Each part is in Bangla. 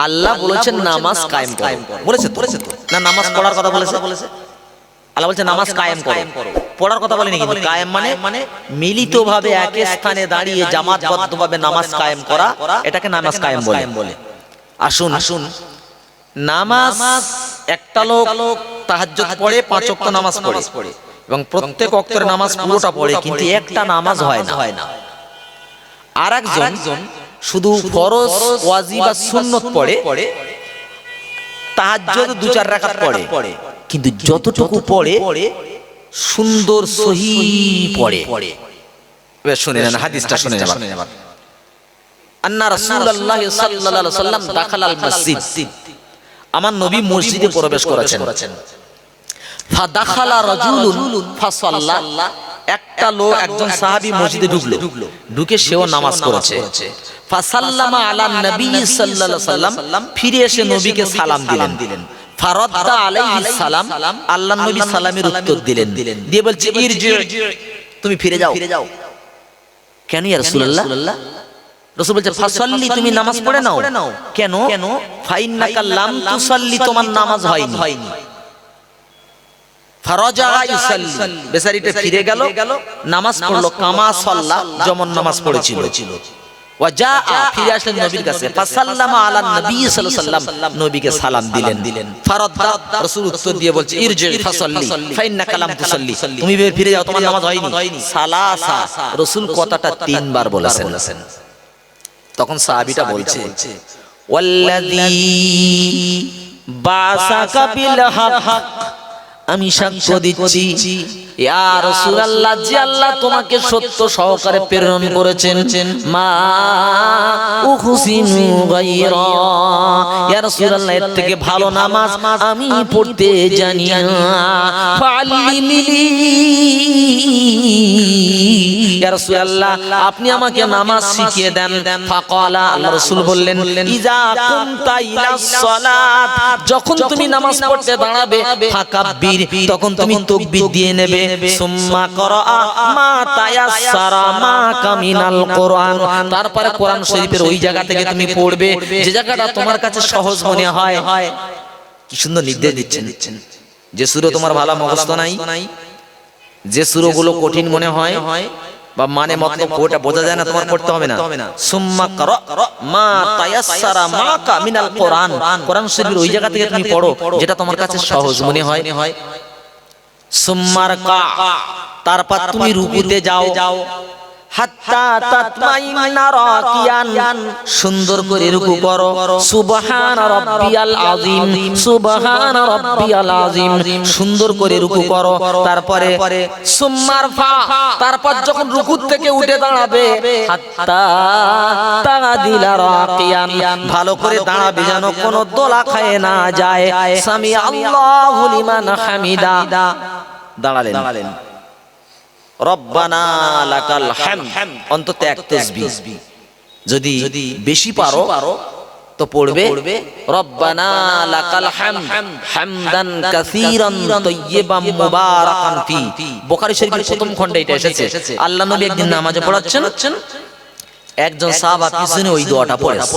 আল্লাহ বলেছেন নামাজ কায়েম করো, বলেছে তো না? নামাজ পড়ার কথা বলেছে। আল্লাহ বলছে নামাজ কায়েম করো, পড়ার কথা বলেনি। কিন্তু কায়েম মানে মিলিতভাবে এক স্থানে দাঁড়িয়ে জামাতবদ্ধভাবে নামাজ কায়েম করা, এটাকে নামাজ কায়েম বলে। আসুন, নামাজ একটা লোক তাহাজ্জুদ পড়ে, 5 ওয়াক্ত নামাজ পড়ে এবং প্রত্যেক ওয়াক্তের নামাজ পুরোটা পড়ে, কিন্তু একটা নামাজ হয় না। আর একজন শুধু ফরজ, ওয়াজিব আর সুন্নত পড়ে, তাহাজ্জুদ 2-4 রাকাত পড়ে, কিন্তু যতটুকু পড়ে সুন্দর সহি পড়ে। এবার শুনে নেন হাদিসটা, শুনে নেন। আন্না রাসূলুল্লাহ সাল্লাল্লাহু আলাইহি ওয়াসাল্লাম দাখালাল মসজিদ, আমার নবী মসজিদে প্রবেশ করেছেন। ফাদাখালা রাজুলুন ফাসাল্লা, একটা লোক, একজন সাহাবী মসজিদে ঢুকলো, ঢুকে সেও নামাজ করেছে। ফাসাল্লামা আলা নবী সাল্লাল্লাহু আলাইহি ওয়াসাল্লাম, ফিরে এসে নবীকে সালাম দিলেন। ফারাদ্দা আলাইহিস সালাম, আল্লাহর নবী সালামের উত্তর দিলেন, দিয়ে বলছে ইরজি, তুমি ফিরে যাও। কেন ইয়া রাসূলুল্লাহ? রাসূল বলছে ফাসাল্লি, তুমি নামাজ পড়ে নাও। কেন? ফাইন্নাকা লাম তুসাল্লি, তোমার নামাজ হয়নি। ফারাজা ইউসাল্লি, বেচারিটা ফিরে গেল, নামাজ পড়লো, কামা সাল্লা, যেমন নামাজ পড়েছিল। ওয়াজা, ফিরে আসলেন নবীর কাছে। ফাসাল্লামা আলা নবী সাল্লাল্লাহু আলাইহি ওয়াসাল্লাম, নবীকে সালাম দিলেন। ফারাদ্দা, রাসূল উত্তর দিয়ে বলছে ইরজি ফাসাল্লি ফাইন্নাকা লাম তুসাল্লি, তুমি ফিরে যাও, তোমার নামাজ হয়নি। সালাসা, রাসূল কথাটা 3 বার বলেছেন। তখন সাহাবীটা বলছে ওয়াল্লাযী বাসাকা বিল হক, আমি সাক্ষ্য দিচ্ছি ইয়া রাসূলুল্লাহ, যে আল্লাহ তোমাকে সত্য সহকারে প্রেরণ করেছেন, মা উহসিনু গায়রা, ইয়া রাসূলুল্লাহ এর থেকে ভালো নামাজ আমি পড়তে জানি না। ফাআল্লিমনি, ইয়া রাসূলুল্লাহ আপনি আমাকে নামাজ শিখিয়ে দেন। ফাকালা, আল্লাহ রাসূল বললেন ইজা কুনতা ইলাস সালাত, যখন তুমি নামাজ পড়তে দাঁড়াবে, ফাকাব্বির, তখন তুমি তাকবীর দিয়ে নেবে। সুম্মা করা মা তায়াসসারা মাকা মিনাল কোরআন, তারপরে কোরআন শরীফের ওই জায়গা থেকে তুমি পড়বে যে জায়গাটা তোমার কাছে সহজ মনে হয়। কি সুন্দর নির্দেশ দিচ্ছেন। যে সূরা তোমার ভালো মুখস্থ নাই, যে সূরাগুলো কঠিন মনে হয় বা মানে মতলব ওটা বোঝা যায় না, তোমার পড়তে হবে না। সুম্মা করা মা তায়াসসারা মাকা মিনাল কোরআন, কোরআন শরীফের ওই জায়গা থেকে তুমি পড়ো যেটা তোমার কাছে সহজ মনে হয়। সুম্মার কা, তারপর তুমি রুকুতে যাও। হাত্তা তাতমাইন্না রাকিয়ান, সুন্দর করে রুকু করো। সুবহান রাব্বিয়াল আযীম, সুবহান রাব্বিয়াল আযীম, সুন্দর করে রুকু করো। তারপরে সুম্মার ফা, তারপর যখন রুকু থেকে উঠে দাঁড়াবে, হাত্তা তাদিলা রাকিয়ান, ভালো করে দাঁড়াবে যেন কোনো দোলা খায় না যায়। সামি আল্লাহু লিমান হামিদা, দাঁড়ালেন। রব্বানা লাকাল হামদ, অন্তত এক তাসবিহ, যদি বেশি পারো তো পড়বে রব্বানা লাকাল হামদ হামদান কাসীরান তাইয়্যিবান মুবারাকান ফি। বুখারী শরীফের প্রথম খণ্ডে এটা এসেছে। আল্লাহ নবী একদিন নামাজে পড়াচ্ছেন, একজন সাহাবা পিছনে ওই দোয়াটা পড়েছে।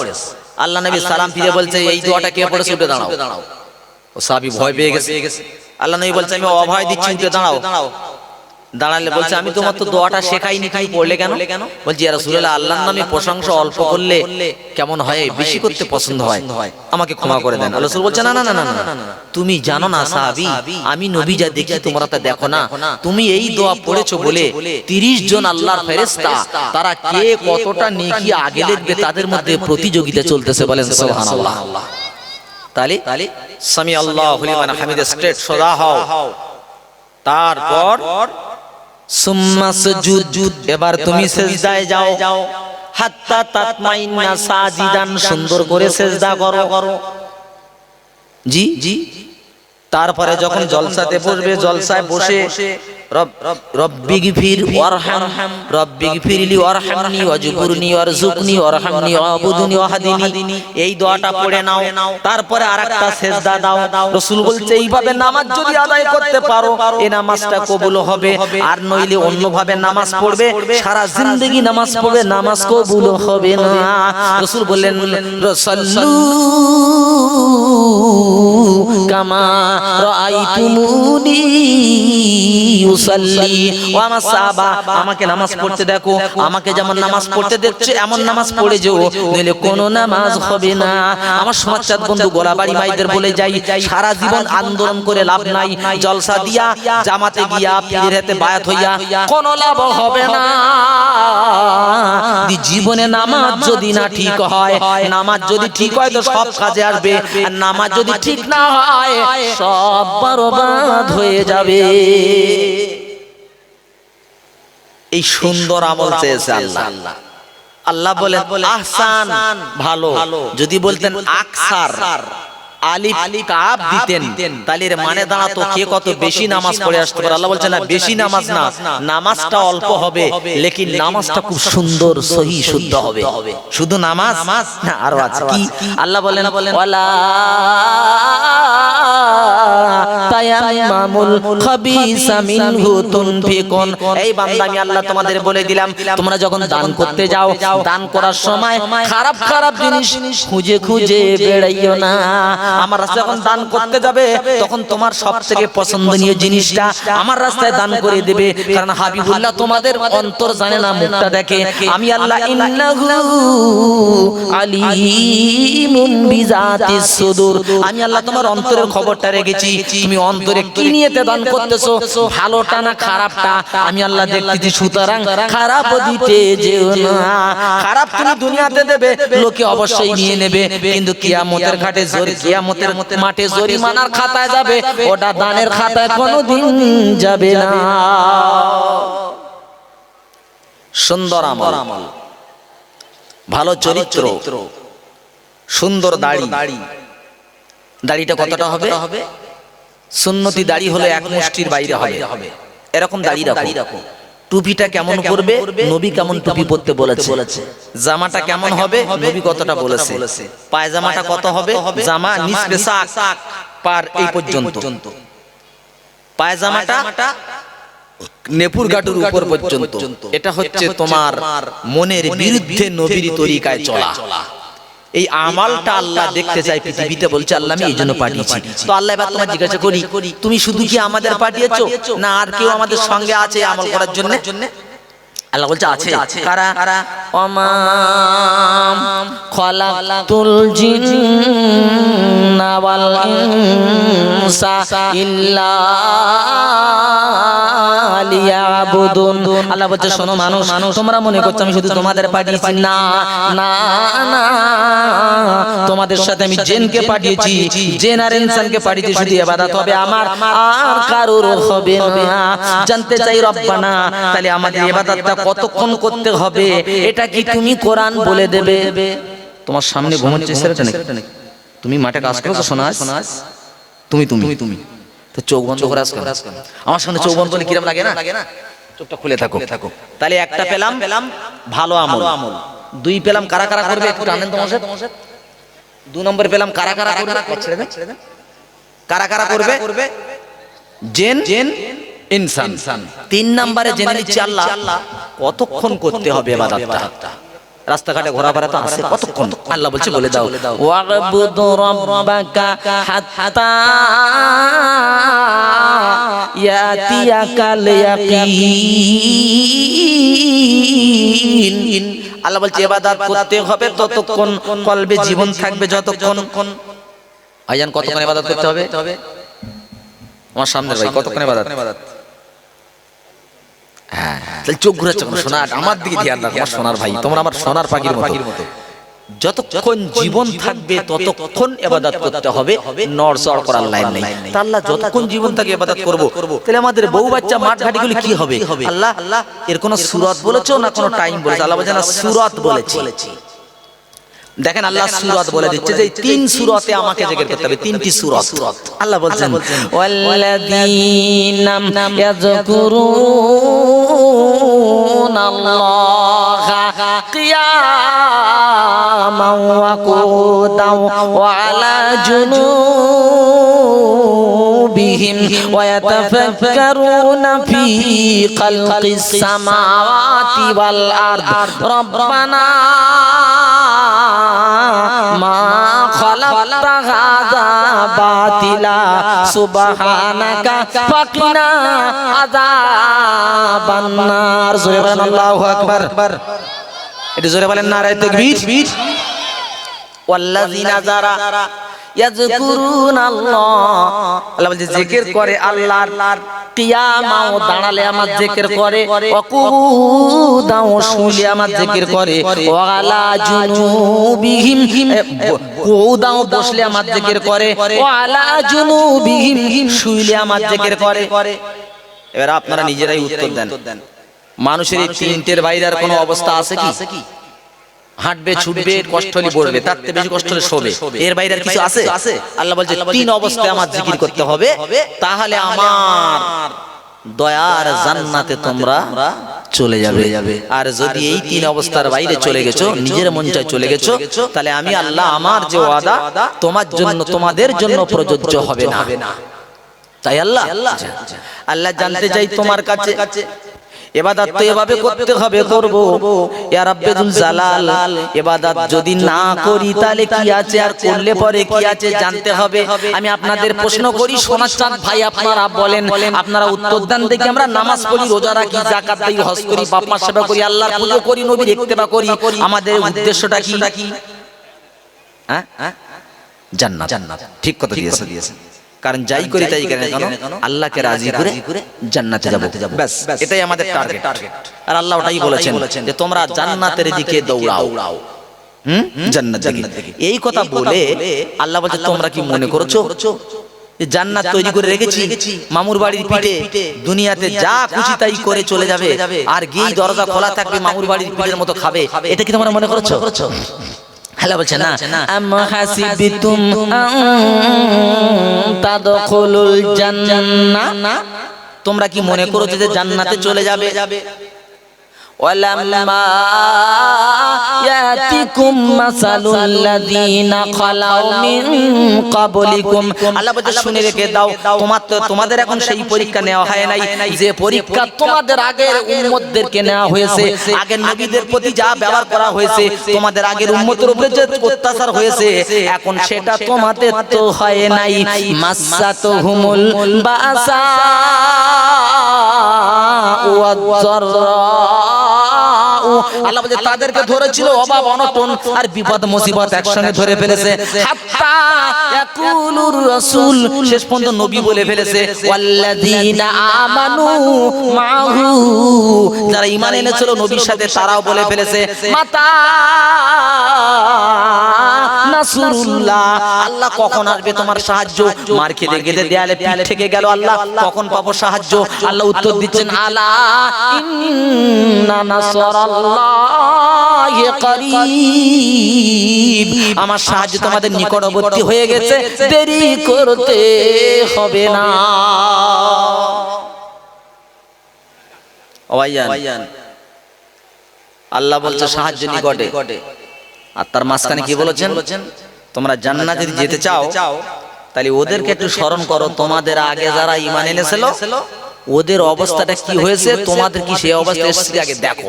আল্লাহ নবী সালাম ফিরে বলছে এই দোয়াটা কে পড়েছে, উঠে দাঁড়াও। ও সাহাবী ভয় পেয়ে গেছে। আল্লাহ নবী বলছে আমি অভয় দিচ্ছি, উঠে দাঁড়াও। দাঁড়ালে বলছে আমি তোমার তো দোয়াটা শেখাইনি, তুমি পড়লে কেন? বলছি ইয়া রাসূলুল্লাহ, আল্লাহর নামে প্রশংসা অল্প করলে কেমন হয়, বেশি করতে পছন্দ হয়, আমাকে ক্ষমা করে দেন। আল্লাহ রাসূল বলছে না, তুমি জানো না সাহাবী, আমি নবী যা দেখি তোমরা তা দেখো না। তুমি এই দোয়া পড়েছো বলে 30 জন আল্লাহর ফেরেশতা, তারা কে কতটা নেকি আগে লিখবে তাদের মধ্যে প্রতিযোগিতা চলতেছে। বলেন সুবহানাল্লাহ। তাহলে সামি আল্লাহু লিমান হামিদা, স্ট্রেট সোজা হও। তারপর সুম্মা সুজুদ, এবার তুমি সিজদায় যাও। হাত্তা তাতমাইন্না সাজিদান, সুন্দর করে সিজদা করো। জি তারপরে যখন জলসাতে বসবে, জলসায় বসে রব্বিগফির ওয়ারহাম, রব্বিগফিরলি ওয়ারহামনি ওয়াজবুরনি ওয়ারযুকনি ওয়ারহামনি ওয়াবুদনি ওয়াহদিনি, এই দোয়াটা পড়ে নাও। তারপরে আরেকটা সিজদা দাও। রাসূল বলছে এইভাবে নামাজ যদি আদায় করতে পারো এই নামাজটা কবুল হবে, আর নইলে অন্যভাবে নামাজ পড়বে সারা জিন্দেগি নামাজ পড়বে, নামাজ কবুল হবে না। রাসূল বললেন সাল্লু কামা রাআইতুমুনি উসাল্লি। ও আমার সাহাবা, আমাকে নামাজ পড়তে দেখো, আমাকে যেমন নামাজ পড়তে দেখছো এমন নামাজ পড়ে যেও, নইলে কোনো নামাজ হবে না। আমার সমাজচাঁদ বন্ধু গোলাবাড়ি মাইদের বলে যাই, সারা জীবন আন্দোলন করে লাভ নাই, জলসা দিয়া জামাতে গিয়া পীরের হাতে বায়াত হইয়া কোনো লাভ হবে না। জীবনে নামাজ যদি না ঠিক হয়, নামাজ যদি ঠিক হয় তো সব কাজে আসবে, আর নামাজ যদি ঠিক না হয় সব বরবাদ হয়ে যাবে। এই সুন্দর আমল চেয়েছে আল্লাহ। আল্লাহ বলেন আহসান, ভালো। যদি বলতেন আকসার, আলিফ কাফ দিতেন তাহলে এর মানে দাঁড়াতো কে কত বেশি নামাজ পড়ে আসতে পারে। আল্লাহ বলছেন না, বেশি নামাজ না, নামাজটা অল্প হবে লেকিন নামাজটা খুব সুন্দর সহি শুদ্ধ হবে। শুধু নামাজ না, আরো আছে কি? আল্লাহ বলেন ওয়ালা তায়াম্মামুল খাবিসা মিনহু তুনফিকুন। এই বান্দা, আমি আল্লাহ তোমাদের বলে দিলাম, তোমরা যখন দান করতে যাও, দান করার সময় খারাপ খারাপ জিনিস খুঁজে খুঁজে বেড়াইও না। আমার রাস্তায় যখন দান করতে যাবে তখন তোমার সবথেকে পছন্দনীয় জিনিসটা আমার রাস্তায় দান করে দেবে, কারণ হাবিবুল্লাহ তোমাদের অন্তর জানে না, মুখটা দেখে। আমি আল্লাহ ইন্নাহু আলিমুন বিজাতিস সুদূর, আমি আল্লাহ তোমার অন্তরের খবরটা রেখেছি। তুমি অন্তরে কি নিয়েতে দান করতেছো, ভালোটা না খারাপটা, আমি আল্লাহ দেখতেছি। সুতরাং খারাপ দিতে যেও না। খারাপ তুমি দুনিয়াতে দেবে, লোকে অবশ্যই নিয়ে নেবে, কিন্তু কিয়ামতের ঘাটে কিয়ামতের মাঠে জরিমানার খাতায় যাবে, ওটা দানের খাতায় কোনোদিন যাবে না। সুন্দর আমল, ভালো চরিত্র, সুন্দর দাড়ি। দাড়িটা কতটা হবে? সুন্নতি দাড়ি হলো এক মুষ্টির বাইরে হবে, এরকম দাড়ি রাখো। টুপিটা কেমন পরবে, নবী কেমন টুপি পরতে বলেছে। জামাটা কেমন হবে, নবী কতটা বলেছে। পায়জামাটা কত হবে, জামা নিচে সাক পার এই পর্যন্ত, পায়জামাটা নেপুর গাটুর উপর পর্যন্ত। এটা হচ্ছে তোমার মনের বিরুদ্ধে নবীর তরিকায় চলা। এই আমালটা আল্লাহ দেখতে চাই পৃথিবীতে, বলছে আল্লাহ আমি এই জন্য পাঠিয়েছি। তো আল্লাহ এবার তোমার জিজ্ঞাসা করি, তুমি শুধু কি আমাদের পাঠিয়েছো না আর কেউ আমাদের সঙ্গে আছে আমল করার জন্য? আল্লাহ বলছে আছে। কারা? ওয়ামাম খালাকতুল জিন্না ওয়াল ইনসা ইল্লা লিয়াবুদুন। আল্লাহ বলছে শোনো মানুষ, তোমরা মনে করছো আমি শুধু তোমাদের পাঠিয়েছি, না না না, তোমাদের সাথে আমি জিনকে পাঠিয়েছি, জিন আর ইনসানকে পাঠিয়েছি। শুধু ইবাদত হবে আমার, আর কারোর হবে না। জানতে চাই রব্বানা, তাহলে আমাদের ইবাদতটা কতক্ষণ করতে হবে এটা কি তুমি কোরআন বলে দেবে? তোমার সামনে ঘুমাচ্ছে ছেলেটা নাকি? তুমি মাঠে কাজ করছো সোনাস? তুমি তো চোখ বন্ধ করে আসো। আমার সামনে চোখ বন্ধ করলে কিরকম লাগে না? চোখটা খুলে থাকো। তাহলে একটা পেলাম ভালো আমল, দুই পেলাম কারা কারা করবে, একটু টানেন তোমার সাথে। 2 নম্বর পেলাম কারা কারা করবে, কারা কারা করবে, জিন ইনসান। 3 নম্বরে জেনে নিচ্ছি আল্লাহ কতক্ষণ করতে হবে ইবাদতটা। রাস্তাঘাটে ঘোরাফেরা তো আছে, কতক্ষণ? আল্লাহ বলছে বলে দাও ওয়াবুদু রাব্বাকা হাত্তা ইয়াতিয়াকাল ইয়াকিন। আল্লাহ বলছে ইবাদত করতে হবে ততক্ষণ, কলবে জীবন থাকবে যতক্ষণ। আয়ান কতক্ষণ ইবাদত করতে হবে? আমার সামনে ভাই কতক্ষণ ইবাদত? হ্যাঁ, তাহলে চোখ ঘুরাচ্ছে শোনা, আমার দিকে ধ্যান রাখো আমার সোনার ভাই, তোমরা আমার সোনার পাখির মতো। যতক্ষণ জীবন থাকবে ততক্ষণ ইবাদত করতে হবে, নড়চড় করার লাইন নেই। আল্লাহ যতক্ষণ জীবন থাকে ইবাদত করব। তাহলে আমাদের বউ বাচ্চা মাঠ ঘাটিগুলি কি হবে? আল্লাহ এর কোন সূরত বলেছো না কোন টাইম বলেছো? আল্লাহ বলেছে না, সূরত বলেছি। দেখেন আল্লাহ সূরাত বলে দিচ্ছে যে 3 সূরাতে আমাকে জিকির করতে হবে, 3টি সূরাত। আল্লাহ বলছেন ওয়াল্লাযীনা ইয়াযকুরুনাল্লাহা কিয়ামান ওয়া কুদাও ওয়া আলা জুনুবিহিম ওয়া ইয়াতাফাক্কারুনা ফি খালকিস সামাওয়াতি ওয়াল আরদ রব্বানা মা খালাকতা হাযা বাতিলা সুবহানাকা ফাকিনা আযাবান নার। জোরে বলেন আল্লাহু আকবার। এটা জোরে বলেন নারায়ে তাকবীর। ওয়াল্লাযিনা যারা ইয়াযকুরুনাল্লাহ, আল্লাহ বলছে জিকির করে আল্লাহর, কিয়ামাও দাঁড়ালে আমার জিকির করে, ওয়াকুদাও শুলে আমার জিকির করে, ওয়ালা জুনুবিহিম কুদাও বসলে আমার জিকির করে, ওয়ালা জুনুবিহিম শুলে আমার জিকির করে। এবার আপনারা নিজেরাই উত্তর দেন, মানুষের এই তিনটের বাইরে আর কোনো অবস্থা আছে কি? হাঁটবে, ছুটবে, কষ্ট হলে পড়বে, তার থেকে বেশি কষ্ট হলে শোবে, এর বাইরে আর কিছু আছে? আল্লাহ বলছে 3 অবস্থায় আমার জিকির করতে হবে, তাহলে আমার দয়ার জান্নাতে তোমরা চলে যাবে। আর যদি এই 3 অবস্থার বাইরে চলে গেছো, নিজের মন চায় চলে গেছো, তাহলে আমি আল্লাহ আমার যে ওয়াদা তোমার জন্য তোমাদের জন্য প্রযোজ্য হবে না। তাই আল্লাহ জানতে চাই তোমার কাছে ইবাদত তো এভাবে করতে হবে, করব ইয়া রাব্বুল জালাল। ইবাদত যদি না করি তাহলে কি আছে, আর করলে পরে কি আছে জানতে হবে। আমি আপনাদের প্রশ্ন করি, সোনার চাঁদ ভাই আপনারা বলেন, আপনারা উত্তর দেন দেখি। আমরা নামাজ পড়ি, রোজা রাখি, যাকাত দেই, হজ করি, বাপ মার সেবা করি, আল্লাহর পূজা করি, নবীর ইত্তেবা করি, আমাদের উদ্দেশ্যটা কি? হ্যাঁ, জান্নাত। ঠিক কথা দিয়েছেন। কারণ যাই করি তাই কেন আল্লাহকে রাজি করে জান্নাতে যাব, ব্যাস এটাই আমাদের টার্গেট। আর আল্লাহ ওটাই বলেছেন যে তোমরা জান্নাতের দিকে দৌড়াও, জান্নাতের দিকে। এই কথা বলে আল্লাহ বলছে তোমরা কি মনে করছো জান্নাত তৈরি করে রেখেছি মামুর বাড়ির পিঠে, দুনিয়াতে যা খুশি তাই করে চলে যাবে, আর গিয়ে দরজা খোলা থাকবে, মামুর বাড়ির পিঠের মতো খাবে? এটা কি তোমরা মনে করছো? আল্লাহ বলছে না, আম হাসিবিতুম আন তাদখুলুল জান্নাহ, তোমরা কি মনে করছো যে জান্নাতে চলে যাবে? ওয়ালাম্মা ইয়াতিকুম মাসালুল লাযিনা খালাউ মিন ক্বাবলিকুম, আল্লাহ বলছে শুনে রেখে দাও, তোমাদের এখন সেই পরীক্ষা নেওয়া হয় নাই যে পরীক্ষা তোমাদের আগের উম্মতদেরকে নেওয়া হয়েছে। আগের নবীদের প্রতি যা ব্যবহার করা হয়েছে, তোমাদের আগের উম্মতের উপরে যে অত্যাচার হয়েছে, এখন সেটা তোমাদের তো হয় নাই। মাসাতুহুমুল বাসা ওয়াদ-দাররা, আল্লাহ বলে তাদেরকে ধরেছিল অভাব, অনটন আর বিপদ মুসিবত একসঙ্গে ধরে ফেলেছে। হাত্তা ইয়াকুলুর রাসূল, শেষ পর্যন্ত নবী বলে ফেলেছে, ওয়াল্লাযিনা আমানু মাহু, যারা ঈমান এনেছিল নবীর সাথে তারাও বলে ফেলেছে, মাতা নাসরুল্লাহ, আল্লাহ কখন আসবে তোমার সাহায্য? মার খেতে খেতে দেয়ালে পিঠ থেকে গেল, আল্লাহ কখন পাবো সাহায্য? আল্লাহ উত্তর দিচ্ছেন, আলা ইন্না নাসরাল্লাহি করিব, আমার সাহায্য তোমাদের নিকটবর্তী হয়ে গেছে, দেরি করতে হবে না। ওয়াইয়ান আল্লাহ বলছে সাহায্য নিকটে, আর তার মাঝখানে কি বলেছেন? তোমরা জান্নাতে যদি যেতে চাও তাহলে ওদেরকে একটু স্মরণ করো, তোমাদের আগে যারা ঈমান এনেছিল ওদের অবস্থাটা কি হয়েছে, তোমাদের কি সেই অবস্থা এসেছে আগে দেখো।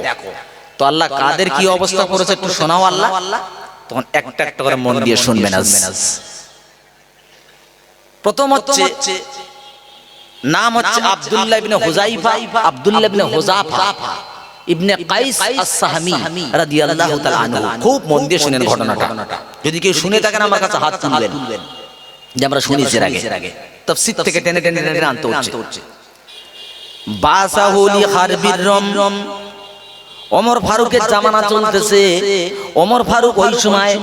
তো আল্লাহ কাদের কি অবস্থা করেছে একটু শোনাও আল্লাহ, তখন একটা একটা করে মন দিয়ে শুনবেন। প্রথম হচ্ছে নাম হচ্ছে আব্দুল্লাহ ইবনে হুযাইফা, আব্দুল্লাহ ইবনে হুযাফা ইবনে কাইস আস-সাহমি রাদিয়াল্লাহু তাআলা আনহু। খুব মন দিয়ে শুনেন ঘটনাটা, যদি কেউ শুনে থাকেন আমার কাছে হাত তুলবেন, যে আমরা শুনেছি এর আগে, তাফসীর থেকে টেনে টেনে টেনে আনতে হচ্ছে। বাসাহুলি হারবির রম, ওমর ফারুকের জামানা চলতেছে। ওমর ফারুক ওই সময়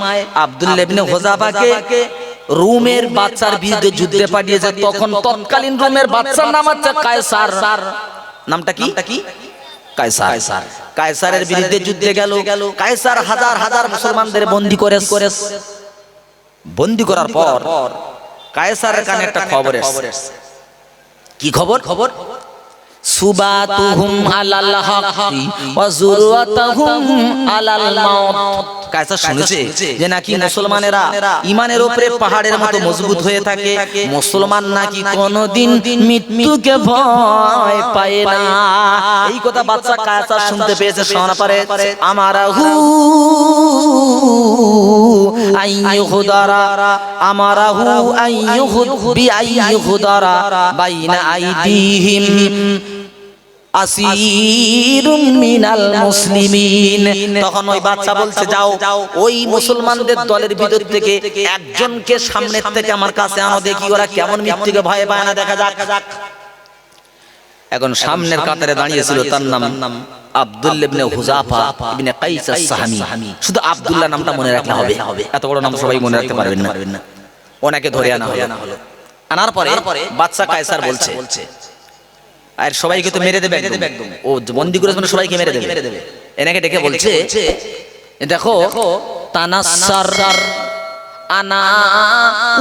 আব্দুল্লাহ ইবনে হুযাফাকে রোমের বাদশার বিরুদ্ধে যুদ্ধে পাঠিয়েছে। তখন তৎকালীন রোমের বাদশার নাম হচ্ছে কায়সার। নামটা কি? কায়সার। কায়সারের বিরুদ্ধে যুদ্ধে গেল। কায়সার হাজার হাজার মুসলমানদের বন্দী করে বন্দী করার পর কায়সারের কানে একটা খবর এসেছে। কি খবর? সুবাতুহুম আলাল হাক্কি ওয়া যুরওয়াতুহুম আলাল মাউত। কায়সার শুনেছে যে নাকি মুসলমানেরা ঈমানের উপরে পাহাড়ের মতো মজবুত হয়ে থাকে, মুসলমান নাকি কোনোদিন মৃত্যুকে ভয় পায় না। এই কথা বাদশা কায়সার শুনতে পেয়েছে। শোনা পারে আমারাহু আইয়ুহদারা আমারাহু আইয়ুহুদ বিআইয়ুহদারা বাইনা আইদিহিম আসীরুম মিনাল মুসলিমিন। তখন ওই বাদশা বলছে, যাও ওই মুসলমানদের দলের ভিতর থেকে একজনকে সামনের থেকে আমার কাছে আনো, দেখি ওরা কেমন মৃত্যুকে ভয় পায় না, দেখা যাক। এখন সামনের কাতারে দাঁড়িয়েছিল, তার নাম আব্দুল্লাহ ইবনে হুযাফা ইবনে কাইস আস-সাহামী। শুধু আব্দুল্লাহ নামটা মনে রাখলে হবে, এত বড় নাম সবাই মনে রাখতে পারবেন না। ওনাকে ধরে আনা হলো। আনার পরে বাদশা কায়সার বলছে, আর সবাইকে তো মেরে দেবে একদম, ও বন্দী করে সবাইকে মেরে দেবে। এনাকে ডেকে বলছে, দেখো তানাসার আনা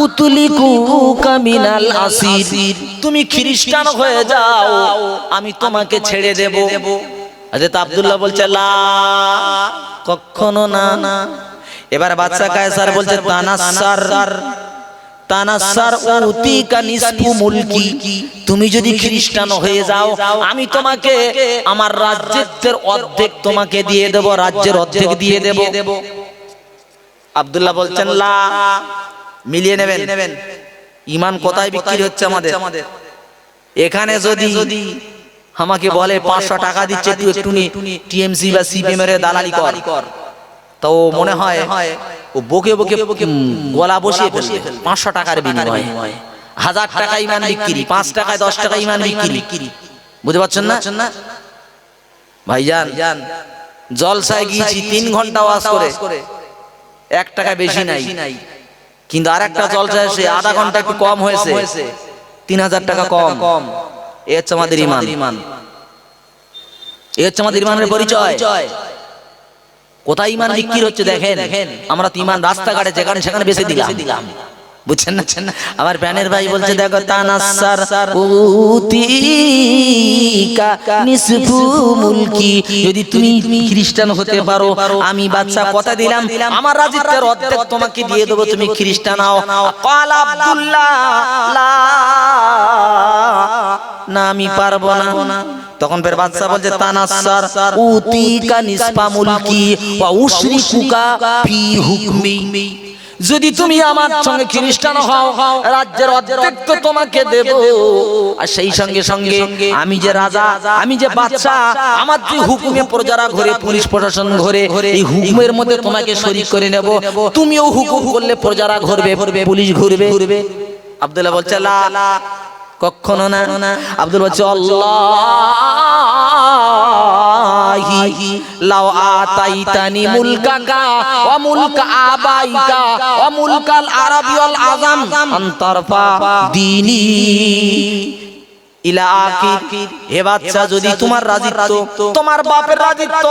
উতলিকুকা মিনাল আসির, তুমি খ্রিস্টান হয়ে যাও, আমি তোমাকে ছেড়ে দেব। হযরত আব্দুল্লাহ বলছে, লা, কখনো না। এবার বাদশা কায়সার বলছে, তানাসার উতিকা নিসফু মুলকি, তুমি যদি খ্রিস্টান হয়ে যাও আমি তোমাকে আমার রাজ্যের অর্ধেক তোমাকে দিয়ে দেব, রাজ্যের অর্ধেক দিয়ে দেব। আব্দুল্লাহ বলছেন, লা, মিলিয়ে নেবেন। ঈমান কোথায় বিক্রি হচ্ছে আমাদের? এখানে যদি আমাকে বলে 500 টাকা দিচ্ছে, তুই একটু টিএমসি বা সিপিএম এর দালালি কর, তো মনে হয় ও বকে গলা বসিয়ে ফেলবে। 500 টাকার বিনিময়ে 1000 টাকা ঈমান বিক্রি, 5 টাকায় 10 টাকা ঈমান বিক্রি। বুঝতে পারছেন না ভাইজান? জলসায় গিয়েছি 3 ঘন্টা ওয়াজ করে, 1 টাকা বেশি নাই, কিন্তু আরেকটা জলসায় এসে আধা ঘন্টা একটু কম হয়েছে, 3000 টাকা কম। এ হচ্ছে আমাদের ঈমান, এ হচ্ছে আমাদের ঈমানের পরিচয়। কোথায় ঈমান বিক্রি হচ্ছে দেখেন। আমরা তো ঈমান রাস্তাঘাটে যেখানে সেখানে বেচে দিলাম, বুঝছেন না? আমার প্যানের ভাই বলছে, দেখো তানাসার উতিকা নিসফু মুলকি, যদি তুমি খ্রিস্টান হতে পারো আমি বাদশা কথা দিলাম আমার রাজ্যের অর্ধেক তোমাকে দিয়ে দেব, তুমি খ্রিস্টান হও। ক্বালা আব্দুল্লাহ, লা, না আমি পারবো না। তখন ফের বাদশা বলছে, তানাসার উতিকা নিসফা মুলকি ওয়া উশরিকুকা ফি হুকমি, যদি তুমি আমার সঙ্গে খ্রিস্টান হও রাজ্যের অর্ধেক তো তোমাকে দেব, আর সেই সঙ্গে আমি যে রাজা, আমি যে বাদশা, আমার যে হুকুমে প্রজারা ঘরে, পুলিশ প্রশাসন ঘরে, এই হুকুমের মধ্যে তোমাকে শরীক করে নেব। তুমিও হুকুম করলে প্রজারা ঘুরবে, পুলিশ ঘুরবে। আব্দুল্লাহ বলছে, লা, কখনো না। আব্দুল বলছে, আল্লাহি লাউ আতাইতানি মুলকাকা ওয়া মুলকা আবাইকা ওয়া মুলকাল আরাবি ওয়াল আযাম আনতারফা দীনি ইলা আকির। হে বাদশা, যদি তোমার রাজত্ব, তোমার বাপের রাজত্ব,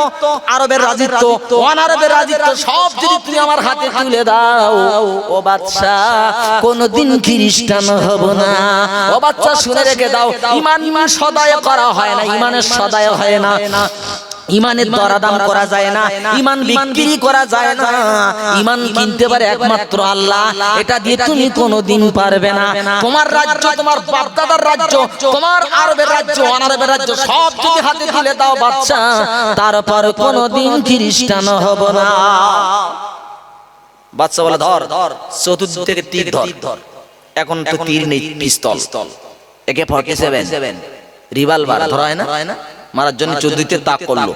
আরবের রাজত্ব, অনারবের রাজত্ব সব যদি তুমি আমার হাতে তুলে দাও, ও বাদশা কোনদিন খ্রিস্টান হব না। ও বাদশা শুনে রেখে দাও, ঈমান সদায় করা হয় না, ঈমানের সদায় হয় না, ঈমানের দরদাম করা যায় না, ঈমান বিক্রি করা যায় না। ঈমান কিনতে পারে একমাত্র আল্লাহ, এটা দিয়ে তুমি কোনোদিন পারবে না। তোমার রাজ্য, তোমার বাপদাদার রাজ্য, তোমার আরবের রাজ্য, অনারবের রাজ্য সব যদি হাতে তুলে দাও বাদশা, তারপর কোনোদিন খ্রিস্টান হব না। বাদশা বলে, ধর, চতুর্দিক থেকে তীর ধর। এখন তো তীর নেই, পিস্তল, AK-47 রিভলভার ধরা হয় না, মারার জন্য চতুর্দিকে তাক করলো।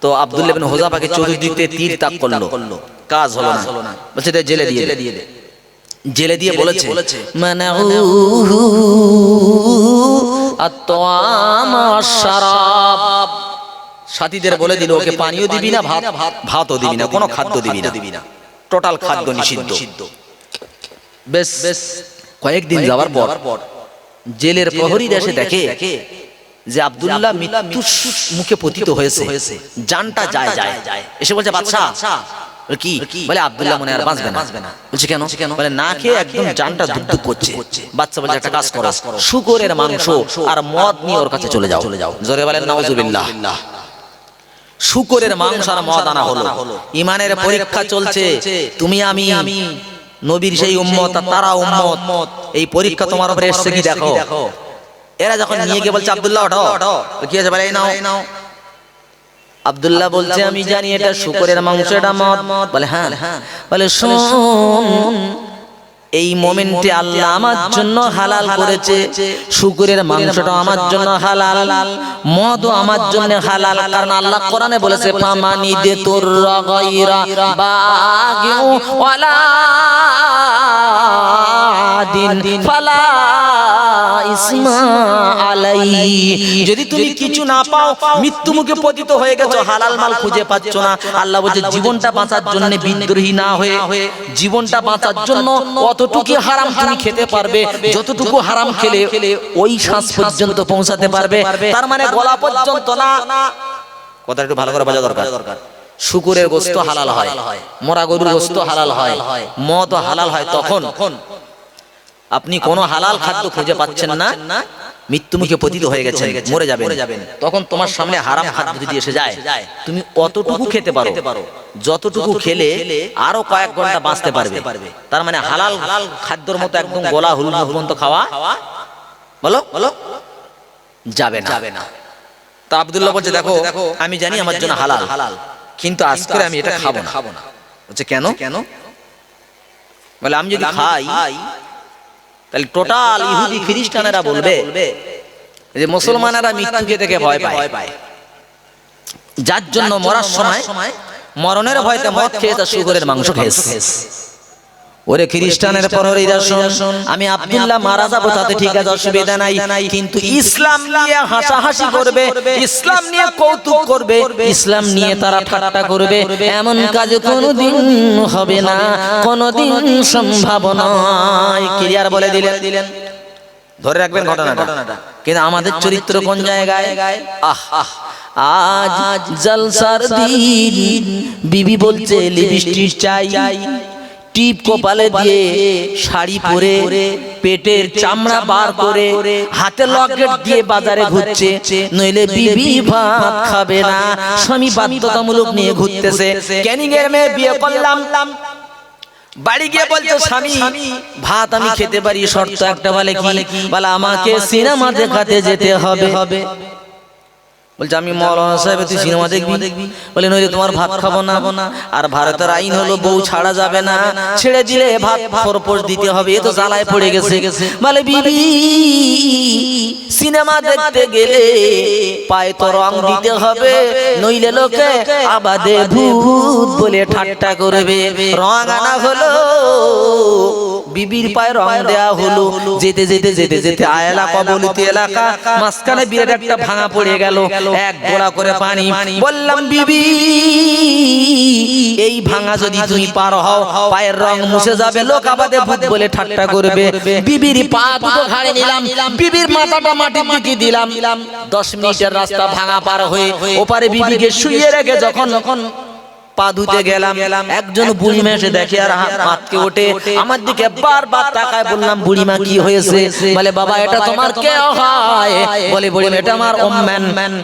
তো আব্দুল্লাহ ইবনে হুযাফাকে চতুর্দিকে তীর তাক করলো, কাজ হলো না। বলছে, জেলে দিয়ে বলেছে, মানাউহু আত-তাআম ওয়াশ-শারাব, সাথীদের বলে দিল, ওকে পানিও দিবি না, ভাতও দিবি না, কোনো খাদ্য দিবি না, টোটাল খাদ্য নিষিদ্ধ। বেশ কয়েকদিন যাওয়ার পর জেলের প্রহরীরা এসে দেখে যে আব্দুল্লাহ মৃত্যু মুখে পতিত হয়েছে, জানটা যায় এসে বলছে বাদশা কি বলে আব্দুল্লাহ মনে আর বাঁচবে না। বলছে কেন? বলে না খেয়ে একদম জানটা দুক করছে। বাচ্চা বলছে একটা কাজ করো, শুকরের মাংস আর মদ নিয়ে ওর কাছে চলে যাও। জোরে বলেন নাউজুবিল্লাহ। শুকরের মাংস আর মদ আনা হলো। ইমানের পরীক্ষা চলছে, তুমি আমি নবীর সেই উম্মত আর তারা উম্মত, এই পরীক্ষা তোমার উপরে এসেছে কি দেখো। এরা যখন নিয়ে গিয়ে বলছে আব্দুল্লাহ ওঠো, কি আছে বলে এই নাও। আব্দুল্লাহ বলছে আমি জানি এটা শুকরের মাংস, এটা মদ। বলে হ্যাঁ। বলে শোন, এই মোমেন্টে আল্লাহ আমার জন্য হালাল করেছে, শুকরের মাংসটা আমার জন্য হালাল, মদও আমার জন্য হালাল। কারণ আল্লাহ কোরআনে বলেছে ফামানি দে তোর গায়রা বাগিউ ওয়ালা দিন ফালা ইসমা আলাই। যদি তুমি কিছু না পাও, মৃত্যু মুখে পতিত হয়ে গেছো, হালাল মাল খুঁজে পাচ্ছ না, আল্লাহ বলছে জীবনটা বাঁচার জন্য বিদ্রোহী না হয়ে, জীবনটা বাঁচার জন্য অতটুকু হারাম তুমি খেতে পারবে, যতটুকু হারাম খেলে ওই শ্বাস পর্যন্ত পৌঁছাতে পারবে। তার মানে গলা পর্যন্ত না। কথা একটু ভালো করে বোঝা দরকার। শুকরের গোশত হালাল হয়, মরা গরুর গোশত হালাল হয়, মদ হালাল হয়। তখন আপনি কোনো হালাল খাদ্য খুঁজে পাচ্ছেন না, মৃত্যু মুখে পতিত হয়ে গেছে, মরে যাবেন, তখন তোমার সামনে হারাম খাদ্য যদি এসে যায়, তুমি অতটুকু খেতে পারো যতটুকু খেলে আরো কয়েক ঘন্টা বাঁচতে পারবে। তার মানে হালাল খাদ্যর মতো একদম গলা হুলুন পর্যন্ত খাওয়া বলো যাবে না। তা আব্দুল্লাহ বলছে দেখো আমি জানি আমার জন্য হালাল, কিন্তু আজকে আমি এটা খাবো না। বলছে কেন? বলে আমি যদি খাই তাহলে টোটাল ইহুদি খ্রিস্টানেরা বলবে যে মুসলমানেরা মৃত্যুকে থেকে ভয় পায়, যার জন্য মরার সময় মরণের ভয়তে মদ খেয়ে তা শুকরের মাংস খেয়েছে। ওরে খ্রিস্টানের প্রহরীরা শোন, আমি আব্দুল্লাহ মারা যাবো তাতে ঠিক আছে, অসুবিধা নাই, কিন্তু ইসলাম নিয়ে হাসাহাসি করবে, ইসলাম নিয়ে কৌতুক করবে, ইসলাম নিয়ে তারা ঠাট্টা করবে, এমন কাজ কোনোদিন হবে না, কোনোদিন সম্ভব নয়। ক্লিয়ার বলে দিলেন। ধরে রাখবেন ঘটনাটা। কিন্তু আমাদের চরিত্র কোন জায়গায়? আজ জলসার দিন, বিবি বলছে লিপস্টিক চাই, টিপ কপালে দিয়ে, শাড়ি পরে, পেটের চামড়া বার করে, হাতে লকেট দিয়ে বাজারে ঘুরছে, নইলে বিবি ভাত খাবে না। স্বামী বাধ্যতামূলক নিয়ে ঘুরতেছে। ক্যানিং এর মেয়ে বিয়ে করলাম, বাড়ি গিয়ে বলছে স্বামী ভাত আমি খেতে পারি, শর্ত একটা। বলে কি? বলে আমাকে সিনেমা দেখাতে যেতে হবে। বলছে আমি মৌলানা সাহেব, তুই সিনেমা দেখবি? বলে নইলে তোমার ভাত খাবো না। আর ভারতের আইন হলো বউ ছাড়া যাবে না, ছেড়ে দিলে ভাত ফরপোষ দিতে হবে। এ তো জ্বালায় পড়ে গেছে। বলে বিবি সিনেমা দেখতে গেলে পায়ে তো রং দিতে হবে, নইলে লোকে আবাদে ভূত বলে ঠাট্টা করবে। রং আনা হলো, বিবির পায়ে রং দেয়া হলো। যেতে যেতে আয়লা কবলিত এলাকা, মাঝখানে বিরাট একটা ভাঙা পড়ে গেল, এক গোলা করে পানি। বললাম বিবি এই ভাঙা যদি তুমি পার হও, পায়ের রং মুছে যাবে, লোক আবাদে ভূত বলে ঠাট্টা করবে। বিবির পা দুটো ঘাড়ে নিলাম, বিবির মাথাটা মাটির দিকে দিলাম। 10 মিনিটের রাস্তা ভাঙা পার হয়ে ওপারে বিবিকে শুইয়ে রেখে যখন পা ধুতে গেলাম, একজন বুড়িমা এসে দেখে আর হাতকে ওঠে, আমার দিকে বারবার তাকায়। বললাম বুড়িমা কি হয়েছে? বলে বাবা এটা তোমার কে হয়? বলে বুড়িমা এটা আমার ওম্মান,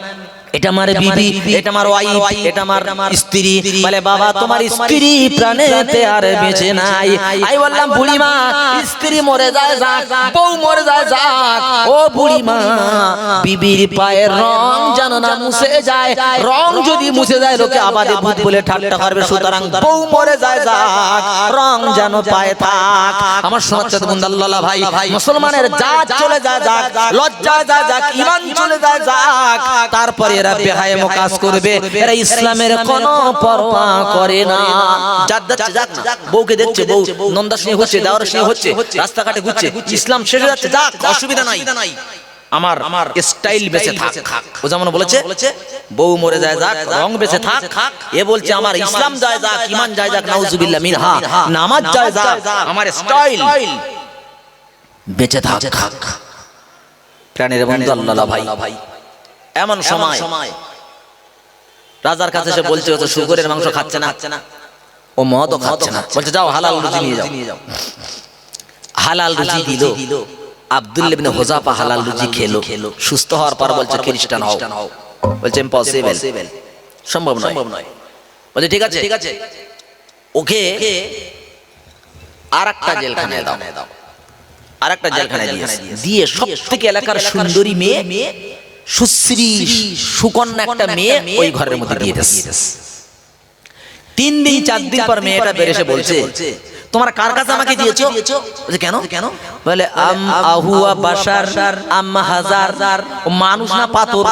এটা আমার বিবি, এটা আমার ওয়াইফ, এটা আমার স্ত্রী। বলে বাবা তোমার স্ত্রী প্রাণেতে আর বেঁচে নাই। আমি বললাম বুড়িমা স্ত্রী মরে যায় যাক, বউ মরে যায় যাক, ও বুড়িমা বিবির পায়ের রং যেন না মুছে যায়, রং যদি মুছে যায় লোকে আবাদে ভূত বলে ঠাট্টা করবে, সুতরাং বউ মরে যায় যাক, রং যেন পায়ে থাক। আমার সমাজের বন্ধু আল্লাহ ভাই, মুসলমানের জাত চলে যায় যাক, লজ্জা যায় যাক, ঈমান চলে যায় যাক, তারপরে এরা বেহায়ামো কাজ করবে, এরা ইসলামের কোনো পরোয়া করে না। যাক বউকে দেখছে, বউ নন্দা সিং হচ্ছে, দেওয়ার সিং হচ্ছে, রাস্তাঘাটে ঘুরছে, ইসলাম শেষ হয়ে যাচ্ছে, যাক অসুবিধা নাই, আমার স্টাইল বেঁচে থাক। ও যেমন বলেছে বউ মরে যায় যাক, রং বেঁচে থাক, এ বলছে আমার ইসলাম যায় যাক, ঈমান যায় যাক, নাউজুবিল্লাহ মিনহা, নামাজ যায় যাক, আমার স্টাইল বেঁচে থাক। প্রাণের বন্ধু আল্লাহ ভাই, এমন সময় রাজার কাছে এসে বলছে ও তো শুকরের মাংস খাচ্ছে না, ও মদও খাচ্ছে না, বলছে যাও হালাল রুজি নিয়ে যাও। হালাল রুজি দিল। আব্দুল্লাহ ইবনে হুযাফা হালাল রুজি খেলো, সুস্থ হওয়ার পর বলছে খ্রিস্টান হও। বলছে ইম্পসিবল, সম্ভব নয়। বলছে ঠিক আছে, ওকে আরেকটা জেলখানায় দাও, আরেকটা জেলখানায় দিয়ে সবথেকে এলাকার সুন্দরী মেয়ে, সুশ্রী সুকন্যা একটা মেয়ে ওই ঘরের মধ্যে দিয়ে দিয়েছে। 3 দিন 4 দিন পর মেয়েটা বের এসে বলছে তোমার কার কাছে আমাকে দিয়েছো? বলে কেন? বলে আহুয়া বাশার আম্মা হাজার, ও মানুষ না পাথর।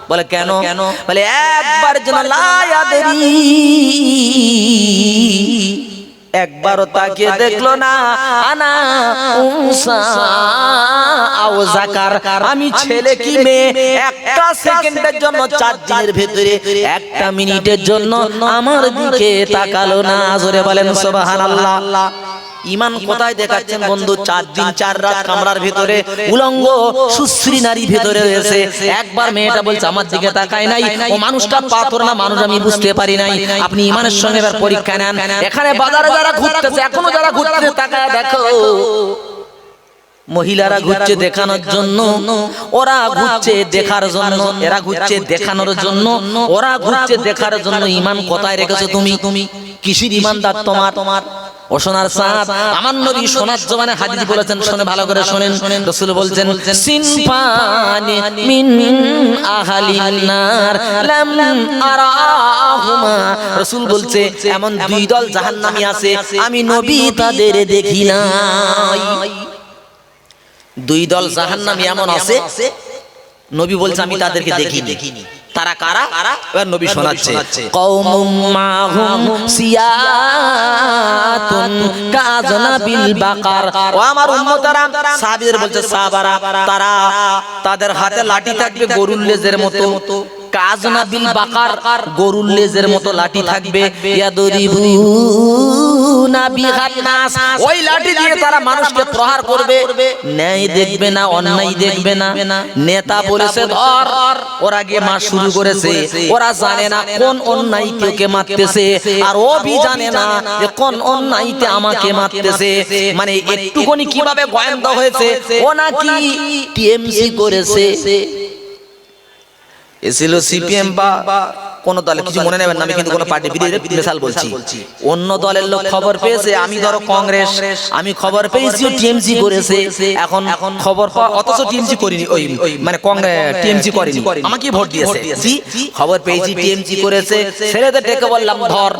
বলে কেন? বলে একবার যেন লা ইয়াদরি, একবারও তাকিয়ে দেখলো না, আনা উনসা আও যাকার, আমি ছেলে কি মেয়ে, একটা সেকেন্ডের জন্য 4 দিনের ভেতরে 1 মিনিটের জন্য আমার দিকে তাকালো না। জোরে বলেন সুবহানাল্লাহ। ইমান কোথায় দেখাচ্ছেন বন্ধু? 4 দিন 4 রাত কামরার ভিতরে উলঙ্গ সুশ্রী নারী ভিতরে রয়েছে। একবার মেয়েটা বলছে আমার দিকে তাকায় নাই, ও মানুষটা পাথর না মানুষ আমি বুঝতে পারি নাই। আপনি ইমানের সঙ্গে এবার পরীক্ষা নেন। এখানে বাজারে যারা ঘুরতেছে, এখনো যারা ঘুরতেছে তাকায় দেখো, মহিলারা ঘুরছে দেখানোর জন্য, ওরা ঘুরছে দেখার জন্য, এরা ঘুরছে দেখানোর জন্য, ওরা ঘুরছে দেখার জন্য। ইমান কোথায় রেখেছো তুমি? কিসের ইমানদার তোমার? ও সোনার চাঁদ, আমার নবী সোনার জবানে হাদিস বলেছেন, শুনে ভালো করে শুনেন। রাসূল বলছেন সিনফানি মিন আহলিন নার লাম আরাহুমা, রাসূল বলছে এমন 2 দল জাহান্নামী আছে আমি নবী তাদের দেখি নাই। 2 দল জাহান্নামী এমন আছে নবী বলছে আমি তাদেরকে দেখিনি। তারা কারা? এবার নবী শোনাচ্ছে কওমুম মাহুম সিয়াতুন কাযনাবিল বাকার। ও আমার উম্মতরা, সাহাবীদের বলছে সাহাবারা, তারা তাদের হাতে লাঠি থাকবে গরুর লেজের মতো, কাযনাবিল বাকার, গরুর লেজের মতো লাঠি থাকবে, ইয়াদরিবুনা বিহান নাস, ওই লাঠি দিয়ে তারা মানুষকে প্রহার করবে। ন্যায় দেখবে না, অন্যায় দেখবে না। নেতা বলেছে ধর, ওরা গিয়ে মার শুরু করেছে। ওরা জানে না কোন অন্যায়কে ওকে মারতেছে, আর ও ভি জানে না যে কোন অন্যায়তে আমাকে মারতেছে। মানে একটুখানি কিভাবে গোয়েন্দা হয়েছে, ও নাকি টিএমসি করেছে। এছিল সিপিএম বা কোন দলে, কিছু মনে নেবেন না, আমি কিন্তু কোন পার্টি বিরোধী মিসাল বলছি। অন্য দলের লোক খবর পেয়েছে, আমি ধরো কংগ্রেস, আমি খবর পেয়েছি টিএমসি করেছে। এখন খবর পাওয়া, অথচ টিএমসি করিনি, ওই মানে টিএমসি করেনি, আমাকে ভোট দিয়েছে। খবর পেয়েছি টিএমসি করেছে, ছেলেদের ডেকে বললাম ধর,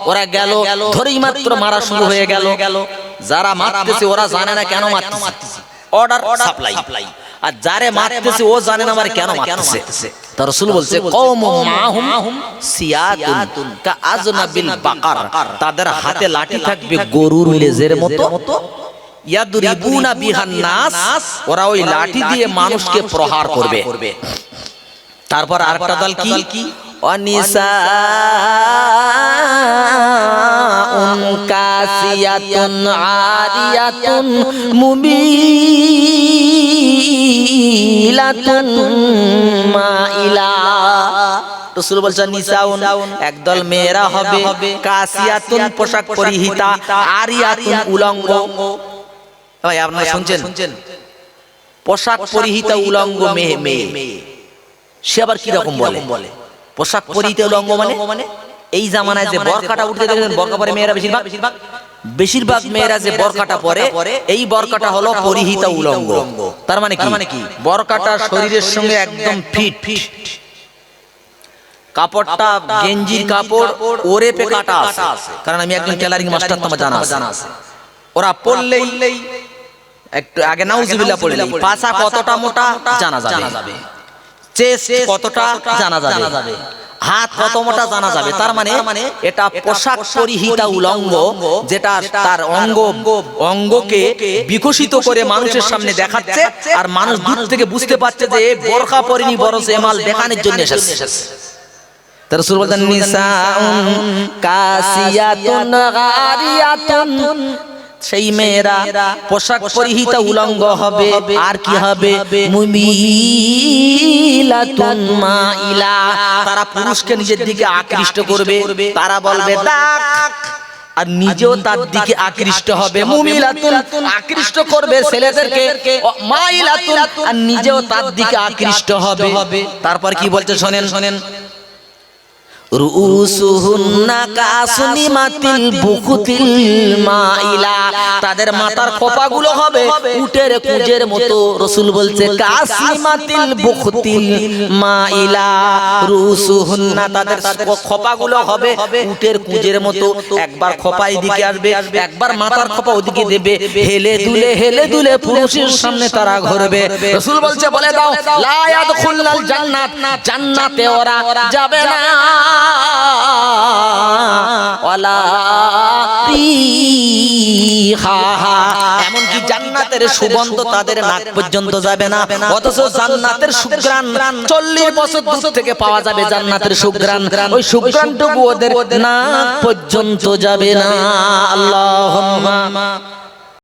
ওরা গেল, ধরেই মাত্র মারা শুরু হয়ে গেল। যারা মারতেছে ওরা জানে না কেন মারতেছে, অর্ডার সাপ্লাই। আর যারে মারতেছে ও জানে না আমার কেন মারতেছে। তা রাসূল বলছে কওমুম মাহুম সিয়াতুন কাযনাবিল বাকার, তাদের হাতে লাঠি থাকবে গরুর লেজের মতো, ইয়াদরিবুনা বিহান নাস, ওরা ওই লাঠি দিয়ে মানুষকে প্রহার করবে। তারপর আরেকটা দল কি? অনিসাউন কাসিয়াতুন আরিয়াতুন মুমিলাতুন মাইলা। রাসূল বলছেন নিসাউন, একদল মেয়েরা হবে, কাসিয়াতুন পোশাক পরিহিতা, আরিয়াতুন উলঙ্গ। ভাই আপনারা শুনছেন? পোশাক পরিহিতা উলঙ্গ মেয়ে, সে আবার কি রকম বলে? পোশাক পরিহিত উলঙ্গ মানে এই জামানায় যে বরকাটা উঠতে দেখেন, বরকা পরে মেয়েরা বেশিরভাগ মেয়েরা যে বরকাটা পরে, এই বরকাটা হলো পরিহিত উলঙ্গ। তার মানে কি? বরকাটা শরীরের সঙ্গে একদম ফিট, কাপড়টা গেঞ্জির কাপড় ওরে পে কাটা আছে। কারণ আমি একজন টেলারিং মাস্টার, তোমার জানা আছে। ওরা পড়লেই একটু আগে নাউজুবিল্লাহ পড়লেই পাছা কতটা মোটা জানা যাবে, চেস্ট কতটা জানা যাবে, হাত কত মোটা জানা যাবে। তার মানে এটা পোশাক পরিহিতা উলঙ্গ, যেটা তার অঙ্গকে বিকশিত করে মানুষের সামনে দেখাচ্ছে, আর মানুষ দূর থেকে বুঝতে পারছে যে বোরকা পরিনি বরং এমাল দেখানোর জন্য এসেছে। তার রাসূল বলেন নিসাউন কাসিয়াতুন গারিয়াতুন সেই মেয়েরা পোশাক পরিহিত উলঙ্গ হবে, আর কি হবে? মুমিলাতুন মাইলা, তারা পুরুষকে নিজের দিকে আকৃষ্ট করবে, তারা বলবে ডাক, আর নিজেও তার দিকে আকৃষ্ট হবে। মুমিলাতুন, আকৃষ্ট করবে ছেলেদেরকে, মাইলাতুন, আর নিজেও তার দিকে আকৃষ্ট হবে। তারপর কি বলছে শোনেন শোনেন, রুউসুহুন্না কাসনিমাতিল বুকুতিল মাইলা, তাদের মাথার খোপাগুলো হবে উটের কুঁজের মতো। রাসূল বলছে কাসনিমাতিল বুকুতিল মাইলা, রুউসুহুন্না, তাদের খোপাগুলো হবে উটের কুঁজের মতো। একবার খোপা এদিকে আসবে, একবার মাথার খোপা ওদিকে দেবে, হেলে দুলে পুরুষের সামনে তারা ঘুরবে। রাসূল বলছে বলে দাও লা ইয়াদখুলনাল জান্নাত, জান্নাতে ওরা যাবে না। এমনকি জান্নাতের সুগন্ধ তাদের নাক পর্যন্ত যাবে না, অথচ জান্নাতের সুঘ্রাণ 40 বছর দূর থেকে পাওয়া যাবে। জান্নাতের সুঘ্রাণ, ওই সুঘ্রাণটুকু ওদের নাক পর্যন্ত যাবে না। আল্লাহুম্মা